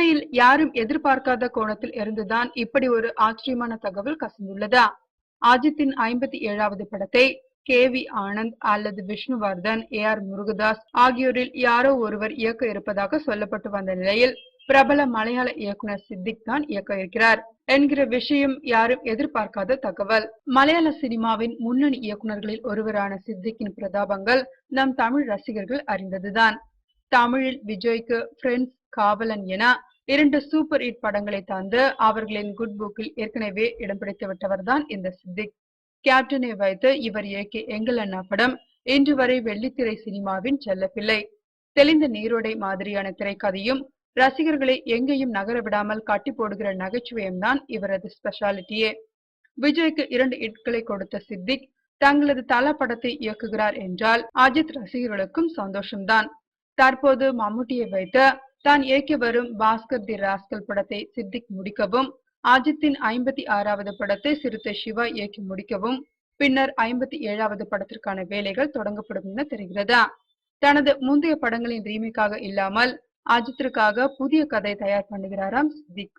இந்நிலையில் யாரும் எதிர்பார்க்காத கோணத்தில் இருந்துதான் இப்படி ஒரு ஆச்சரியமான தகவல் கசிந்துள்ளதா? அஜித்தின் 57வது படத்தை KV ஆனந்த் அல்லது விஷ்ணுவர்தன், AR முருகதாஸ் ஆகியோரில் யாரோ ஒருவர் இயக்க இருப்பதாக சொல்லப்பட்டு வந்த நிலையில் பிரபல மலையாள இயக்குனர் சித்திக் தான் இயக்க இருக்கிறார் என்கிற விஷயம் யாரும் எதிர்பார்க்காத தகவல். மலையாள சினிமாவின் முன்னணி இயக்குனர்களில் ஒருவரான சித்திக்கின் பிரதாபங்கள் நம் தமிழ் ரசிகர்கள் அறிந்ததுதான். தமிழில் விஜய்க்கு ஃப்ரெண்ட்ஸ், காவலன் என 2 சூப்பர் ஹிட் படங்களை தந்து அவர்களின் குட் புக்கில் ஏற்கனவே இடம் பிடித்து விட்டவர்தான் இந்த சித்திக். கேப்டனை வைத்து இவர் இயக்கிய எங்கள் அண்ணா படம் இன்று வரை வெள்ளித்திரை சினிமாவின் செல்லப்பிள்ளை. தெளிந்த நீரோடை மாதிரியான திரைக்கதையும் ரசிகர்களை எங்கேயும் நகர விடாமல் கட்டி போடுகிற நகைச்சுவையும் தான் இவரது ஸ்பெஷாலிட்டியே. விஜய்க்கு 2 ஹிட்களை கொடுத்த சித்திக் தங்களது தல படத்தை இயக்குகிறார் என்றால் அஜித் ரசிகர்களுக்கும் சந்தோஷம்தான். தற்போது மம்முட்டியை வைத்து தான் இயக்கி வரும் பாஸ்கர் தி ராஸ்கல் படத்தை சித்திக் முடிக்கவும், அஜித்தின் 56வது படத்தை சிறுத்தை சிவா இயக்கி முடிக்கவும், பின்னர் 57வது படத்திற்கான வேலைகள் தொடங்கப்படும் என தெரிகிறதா. தனது முந்தைய படங்களின் ரீமேக்காக இல்லாமல் அஜித்திற்காக புதிய கதை தயார் பண்ணுகிறாராம் சித்திக்.